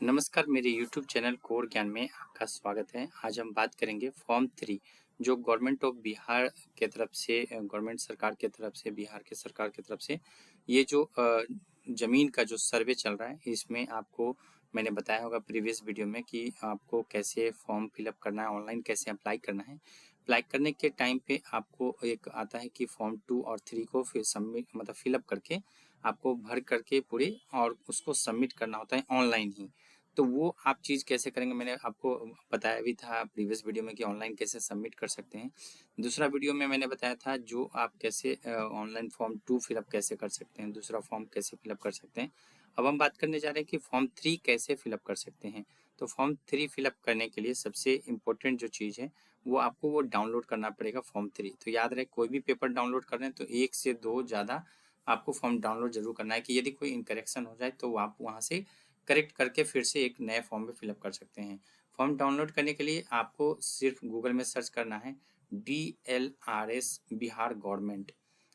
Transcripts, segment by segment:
नमस्कार, मेरे YouTube channel core ज्ञान में आपका स्वागत है। आज हम बात करेंगे फॉर्म 3 जो गवर्नमेंट ऑफ बिहार के तरफ से गवर्नमेंट सरकार के तरफ से बिहार के सरकार की तरफ से ये जो ज़मीन का जो सर्वे चल रहा है, इसमें आपको मैंने बताया होगा प्रीवियस वीडियो में कि आपको कैसे फॉर्म फिलअप करना है, ऑनलाइन कैसे अप्लाई करना है। अप्लाई करने के टाइम पे आपको एक आता है कि फॉर्म 2 और 3 को फिर सबमिट मतलब फिलअप करके आपको भर करके पूरे और उसको सबमिट करना होता है ऑनलाइन ही। तो वो आप चीज़ कैसे करेंगे मैंने आपको बताया भी था प्रीवियस वीडियो में कि ऑनलाइन कैसे सबमिट कर सकते हैं। दूसरा वीडियो में मैंने बताया था जो आप कैसे ऑनलाइन फॉर्म 2 फिलअप कैसे कर सकते हैं, दूसरा फॉर्म कैसे फिलअप कर सकते हैं। अब हम बात करने जा रहे हैं कि फॉर्म 3 कैसे फिलअप कर सकते हैं। तो फॉर्म 3 फिलअप करने के लिए सबसे इम्पोर्टेंट जो चीज़ है वो आपको वो डाउनलोड करना पड़ेगा फॉर्म 3। तो याद रहे कोई भी पेपर डाउनलोड कर रहे हैं तो 1 से 2 ज़्यादा आपको फॉर्म डाउनलोड ज़रूर करना है कि यदि कोई इनकरेक्शन हो जाए तो आप वहाँ से करेक्ट करके फिर से एक नए फॉर्म में फिलअप कर सकते हैं। फॉर्म डाउनलोड करने के लिए आपको सिर्फ गूगल में सर्च करना है DLRS बिहार गवर्नमेंट।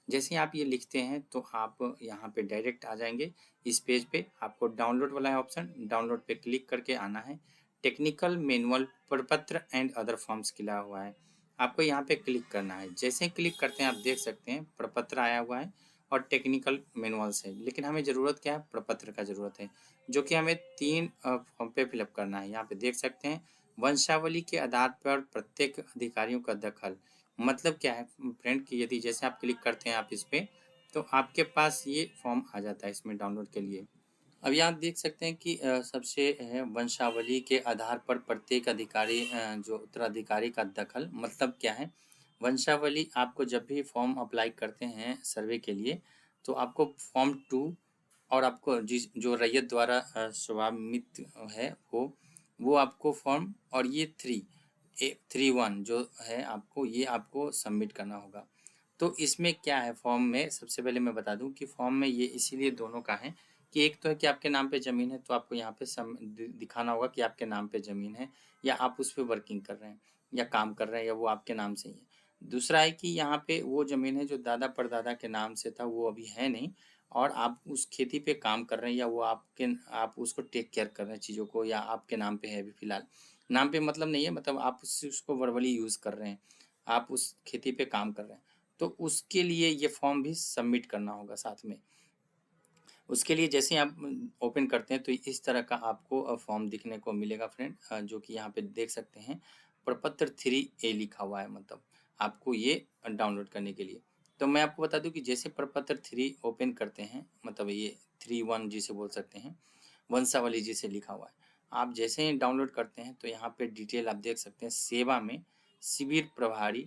जैसे ही आप ये लिखते हैं तो आप यहाँ पे डायरेक्ट आ जाएंगे इस पेज पे। आपको डाउनलोड वाला है ऑप्शन, डाउनलोड पे क्लिक करके आना है। टेक्निकल मैनुअल प्रपत्र एंड अदर फॉर्म्स खिला हुआ है, आपको यहाँ पे क्लिक करना है। जैसे ही क्लिक करते हैं आप देख सकते हैं प्रपत्र आया हुआ है और टेक्निकल मैनुअल्स है, लेकिन हमें ज़रूरत क्या है, प्रपत्र का ज़रूरत है जो कि हमें 3 फॉर्म पे फिलअप करना है। यहाँ पे देख सकते हैं वंशावली के आधार पर प्रत्येक अधिकारियों का दखल। मतलब क्या है फ्रेंड कि यदि जैसे आप क्लिक करते हैं आप इस पे तो आपके पास ये फॉर्म आ जाता है इसमें डाउनलोड के लिए। अब यहाँ देख सकते हैं कि सबसे है वंशावली के आधार पर प्रत्येक अधिकारी जो उत्तराधिकारी का दखल। मतलब क्या है, वंशावली आपको जब भी फॉर्म अप्लाई करते हैं सर्वे के लिए तो आपको फॉर्म 2 और आपको जिस जो रैयत द्वारा स्वामित्व है वो आपको फॉर्म और ये 3 जो है आपको ये आपको सबमिट करना होगा। तो इसमें क्या है फॉर्म में, सबसे पहले मैं बता दूं कि फॉर्म में ये इसीलिए दोनों का है कि एक तो है कि आपके नाम पे ज़मीन है तो आपको यहाँ पे दिखाना होगा कि आपके नाम पे ज़मीन है या आप उस पे वर्किंग कर रहे हैं या काम कर रहे हैं या वो आपके नाम से ही है। दूसरा है कि यहाँ पे वो ज़मीन है जो दादा परदादा के नाम से था वो अभी है नहीं और आप उस खेती पे काम कर रहे हैं या वो आप उसको टेक केयर कर रहे हैं चीज़ों को या आपके नाम पे है अभी फ़िलहाल। नाम पे मतलब नहीं है, मतलब आप उसको वर्बली यूज़ कर रहे हैं, आप उस खेती पे काम कर रहे हैं। तो उसके लिए ये फॉर्म भी सबमिट करना होगा साथ में। उसके लिए जैसे ही आप ओपन करते हैं तो इस तरह का आपको फॉर्म दिखने को मिलेगा फ्रेंड, जो कि यहाँ पे देख सकते हैं प्रपत्र 3A लिखा हुआ है, मतलब आपको ये डाउनलोड करने के लिए। तो मैं आपको बता दूं कि जैसे प्रपत्र 3 ओपन करते हैं, मतलब ये 3-1 जिसे बोल सकते हैं, वंशावली जिसे लिखा हुआ है, आप जैसे ही डाउनलोड करते हैं तो यहाँ पे डिटेल आप देख सकते हैं। सेवा में शिविर प्रभारी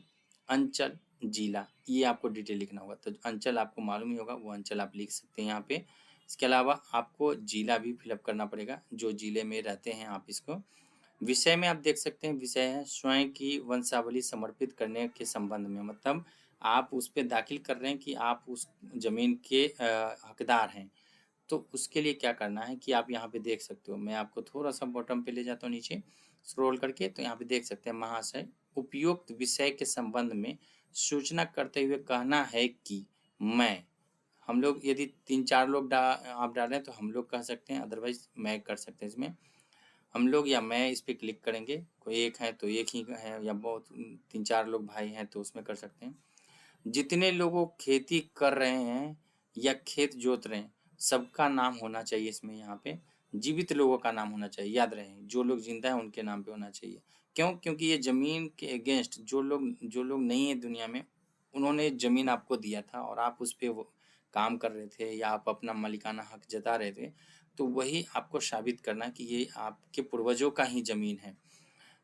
अंचल जिला, ये आपको डिटेल लिखना होगा। तो अंचल आपको मालूम ही होगा, वो अंचल आप लिख सकते हैं यहाँ पे। इसके अलावा आपको जिला भी फिलअप करना पड़ेगा, जो जिले में रहते हैं आप इसको। विषय में आप देख सकते हैं, विषय है स्वयं की वंशावली समर्पित करने के संबंध में। मतलब आप उस पे दाखिल कर रहे हैं कि आप उस ज़मीन के हकदार हैं। तो उसके लिए क्या करना है कि आप यहाँ पे देख सकते हो, मैं आपको थोड़ा-सा बॉटम पे ले जाता हूँ नीचे स्क्रॉल करके, तो यहाँ पे देख सकते हैं महाशय उपयुक्त विषय के संबंध में सूचना करते हुए कहना है कि मैं, हम लोग यदि 3-4 लोग आप डाल रहे हैं तो हम लोग कह सकते हैं, अदरवाइज़ मैं कर सकते हैं इसमें। हम लोग या मैं इस पे क्लिक करेंगे, कोई एक है तो एक ही है या बहुत 3-4 लोग भाई हैं तो उसमें कर सकते हैं। जितने लोगों खेती कर रहे हैं या खेत जोत रहे हैं सबका नाम होना चाहिए इसमें। यहाँ पे जीवित लोगों का नाम होना चाहिए, याद रहे जो लोग जिंदा हैं उनके नाम पे होना चाहिए। क्यों? क्योंकि ये ज़मीन के अगेंस्ट जो लोग नहीं है दुनिया में, उन्होंने ज़मीन आपको दिया था और आप उस पे वो काम कर रहे थे या आप अपना मालिकाना हक जता रहे थे, तो वही आपको साबित करना है कि ये आपके पूर्वजों का ही ज़मीन है।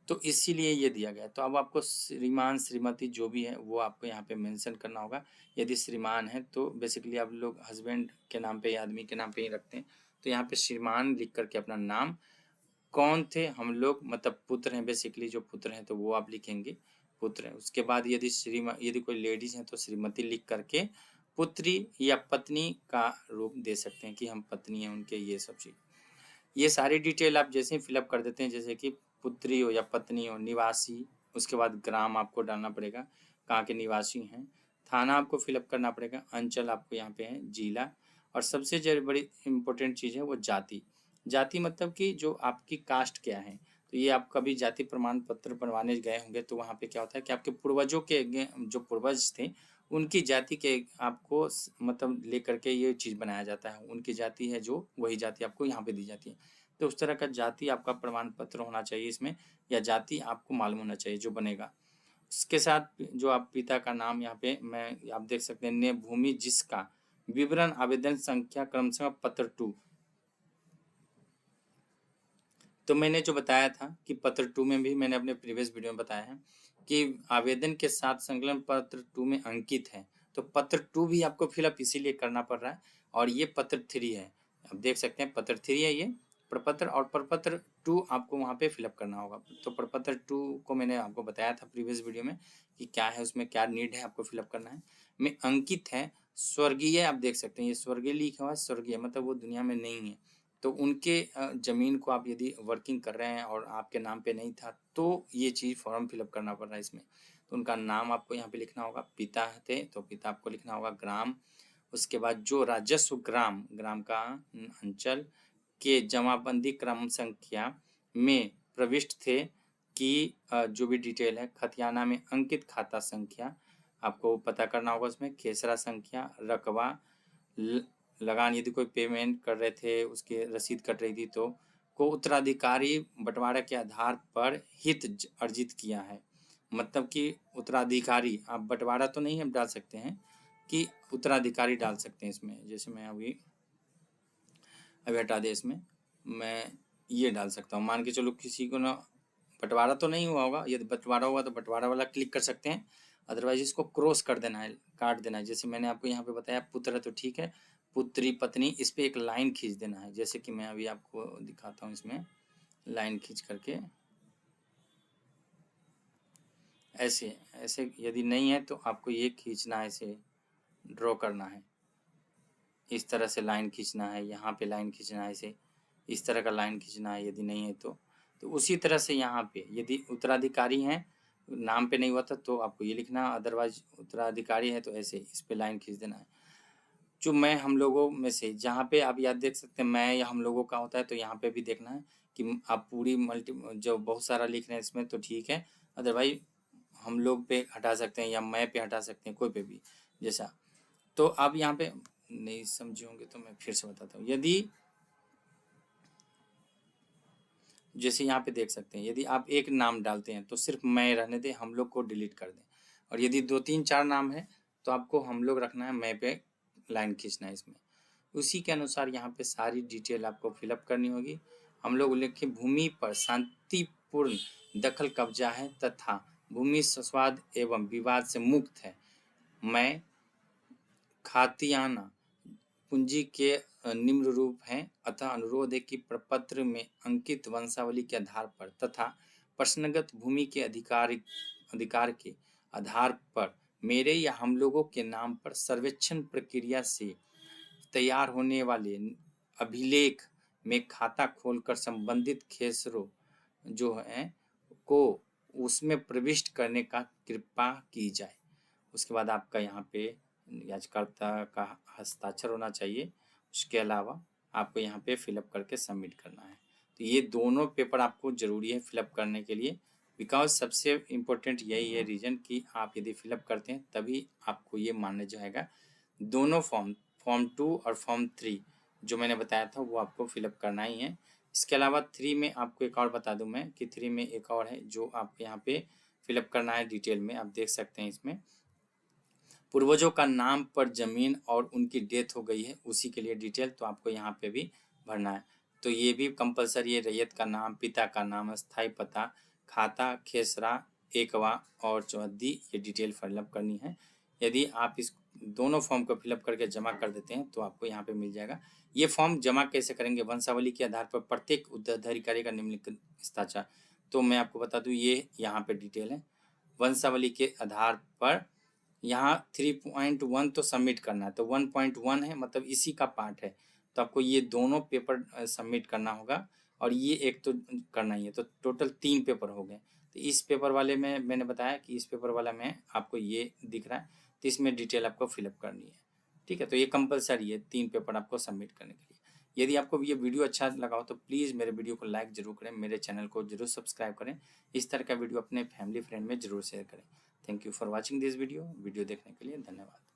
तो इसीलिए ये दिया गया है। तो अब आपको श्रीमान, श्रीमती जो भी है वो आपको यहाँ पे मेंशन करना होगा। यदि श्रीमान है तो बेसिकली आप लोग हस्बैंड के नाम पे या आदमी के नाम पे ही रखते हैं। तो यहाँ पे श्रीमान लिख करके अपना नाम, कौन थे हम लोग, मतलब पुत्र हैं, बेसिकली जो पुत्र हैं तो वो आप लिखेंगे पुत्र हैं। उसके बाद यदि कोई लेडीज़ हैं तो श्रीमती लिख करके पुत्री या पत्नी का रूप दे सकते हैं कि हम पत्नी हैं उनके, ये सब चीज़। ये सारी डिटेल आप जैसे ही फिलअप कर देते हैं, जैसे कि पुत्री हो या पत्नी हो, निवासी, उसके बाद ग्राम आपको डालना पड़ेगा कहाँ के निवासी हैं, थाना आपको फिलअप करना पड़ेगा, अंचल आपको यहाँ पे है, जिला, और सबसे जो बड़ी इम्पोर्टेंट चीज़ है वो जाति। जाति मतलब कि जो आपकी कास्ट क्या है। तो ये आप कभी जाति प्रमाण पत्र बनवाने गए होंगे तो वहाँ पे क्या होता है कि आपके पूर्वजों के जो पूर्वज थे उनकी जाति के आपको मतलब लेकर के ये चीज़ बनाया जाता है। उनकी जाति है जो, वही जाति आपको यहाँ पे दी जाती है। तो उस तरह का जाति आपका प्रमाण पत्र होना चाहिए इसमें, या जाति आपको मालूम होना चाहिए जो बनेगा। उसके साथ जो आप पिता का नाम यहाँ पे मैं आप देख सकते हैं, ने भूमि जिसका विवरण आवेदन संख्या क्रमशः पत्र 2। तो मैंने जो बताया था कि पत्र 2 में भी मैंने अपने प्रीवियस वीडियो में बताया है कि आवेदन के साथ संकलन पत्र 2 में अंकित है। तो पत्र 2 भी आपको फिलअप इसीलिए करना पड़ रहा है, और ये पत्र 3 है। आप देख सकते हैं पत्र 3 है ये प्रपत्र, और प्रपत्र 2 आपको वहाँ पे फिलअप करना होगा। तो प्रपत्र 2 को मैंने आपको बताया था प्रीवियस वीडियो में कि क्या है, उसमें क्या नीड है आपको फिलअप करना है। में अंकित है स्वर्गीय, आप देख सकते हैं ये स्वर्गीय लिखा हुआ है, स्वर्गीय मतलब वो दुनिया में नहीं है। तो उनके ज़मीन को आप यदि वर्किंग कर रहे हैं और आपके नाम पे नहीं था तो ये चीज़ फॉर्म फिलअप करना पड़ रहा है इसमें। तो उनका नाम आपको यहाँ पे लिखना होगा, पिता थे तो पिता आपको लिखना होगा, ग्राम, उसके बाद जो राजस्व ग्राम, ग्राम का अंचल के जमाबंदी क्रम संख्या में प्रविष्ट थे कि जो भी डिटेल है खतियाना में अंकित खाता संख्या आपको पता करना होगा। उसमें खेसरा संख्या, रकबा, लगान यदि कोई पेमेंट कर रहे थे उसकी रसीद कट रही थी तो को उत्तराधिकारी बंटवारा के आधार पर हित अर्जित किया है। मतलब कि उत्तराधिकारी, आप बंटवारा तो नहीं हम डाल सकते हैं कि उत्तराधिकारी डाल सकते हैं इसमें। जैसे मैं अभी हटा दे, इसमें मैं ये डाल सकता हूँ, मान के चलो किसी को ना बंटवारा तो नहीं हुआ होगा, यदि बंटवारा हुआ तो बंटवारा वाला क्लिक कर सकते हैं, अदरवाइज इसको क्रॉस कर देना है, काट देना है। जैसे मैंने आपको यहाँ पे बताया पुत्र है तो ठीक है, पुत्री पत्नी, इस पे एक लाइन खींच देना है। जैसे कि मैं अभी आपको दिखाता हूँ, इसमें लाइन खींच करके ऐसे ऐसे, यदि नहीं है तो आपको ये खींचना है, ऐसे ड्रॉ करना है, इस तरह से लाइन खींचना है, यहाँ पे लाइन खींचना है, ऐसे इस तरह का लाइन खींचना है। यदि नहीं है तो उसी तरह से यहाँ पे यदि उत्तराधिकारी हैं, नाम पे नहीं हुआ था तो आपको ये लिखना, अदरवाइज उत्तराधिकारी है तो ऐसे इस पे लाइन खींच देना है। जो मैं हम लोगों में से, जहाँ पे आप याद देख सकते हैं मैं या हम लोगों का होता है तो यहाँ पे भी देखना है कि आप पूरी मल्टी जो बहुत सारा लिख रहे हैं इसमें तो ठीक है, अदरवाइज हम लोग पे हटा सकते हैं या मैं पे हटा सकते हैं, कोई पे भी जैसा। तो आप यहाँ पे नहीं समझे होंगे तो मैं फिर से बताता हूँ। यदि जैसे यहाँ पे देख सकते हैं, यदि आप एक नाम डालते हैं तो सिर्फ मैं रहने दें, हम लोग को डिलीट कर दें, और यदि 2 3 4 नाम है तो आपको हम लोग रखना है, मैं पे लाइन खींचना है इसमें। उसी के अनुसार यहाँ पे सारी डिटेल आपको फिलअप करनी होगी। हम लोग लिखे भूमि पर शांतिपूर्ण दखल कब्जा है तथा भूमि स्वाद एवं विवाद से मुक्त है। मैं खातियाना पूंजी के निम्न रूप हैं, अतः अनुरोध है कि प्रपत्र में अंकित वंशावली के आधार पर तथा प्रश्नगत भूमि के अधिकार के आधार पर मेरे या हम लोगों के नाम पर सर्वेक्षण प्रक्रिया से तैयार होने वाले अभिलेख में खाता खोलकर संबंधित खेसरों जो है को उसमें प्रविष्ट करने का कृपा की जाए। उसके बाद आपका यहाँ पे याचिकाकर्ता का हस्ताक्षर होना चाहिए। उसके अलावा आपको यहाँ पे फिलअप करके सबमिट करना है। तो ये दोनों पेपर आपको ज़रूरी है फिलअप करने के लिए, बिकॉज सबसे इम्पोर्टेंट यही है रीज़न कि आप यदि फिलअप करते हैं तभी आपको ये मान्य जाएगा। दोनों फॉर्म 2 और फॉर्म 3 जो मैंने बताया था वो आपको फिलअप करना ही है। इसके अलावा 3 में आपको एक और बता दूं मैं कि 3 में एक और है जो आपको यहाँ पे फिलअप करना है डिटेल में। आप देख सकते हैं इसमें पूर्वजों का नाम पर जमीन और उनकी डेथ हो गई है उसी के लिए डिटेल, तो आपको यहाँ पे भी भरना है। तो ये भी कंपलसरी है, रैयत का नाम, पिता का नाम, स्थायी पता, खाता, खेसरा, एकवा और चौहद्दी, ये डिटेल फिलअप करनी है। यदि आप इस दोनों फॉर्म को फिलअप करके जमा कर देते हैं तो आपको यहाँ पे मिल जाएगा। ये फॉर्म जमा कैसे करेंगे, वंशावली के आधार पर प्रत्येक उत्तराधिकारी का निम्नलिखित हस्ताक्षर। तो मैं आपको बता दूं ये यहाँ पे डिटेल है, वंशावली के आधार पर यहाँ 3.1 तो सबमिट करना है, तो 1.1 है मतलब इसी का पार्ट है। तो आपको ये दोनों पेपर सबमिट करना होगा और ये एक तो करना ही है, तो टोटल 3 पेपर हो गए। तो इस पेपर वाले में मैंने बताया कि इस पेपर वाला में आपको ये दिख रहा है, तो इसमें डिटेल आपको फिलअप करनी है। ठीक है, तो ये कंपलसरी है 3 पेपर आपको सबमिट करने के लिए। यदि आपको ये वीडियो अच्छा लगा हो तो प्लीज़ मेरे वीडियो को लाइक ज़रूर करें, मेरे चैनल को ज़रूर सब्सक्राइब करें। इस तरह का वीडियो अपने फैमिली फ्रेंड में ज़रूर शेयर करें। Thank you for watching this video देखने के लिए धन्यवाद।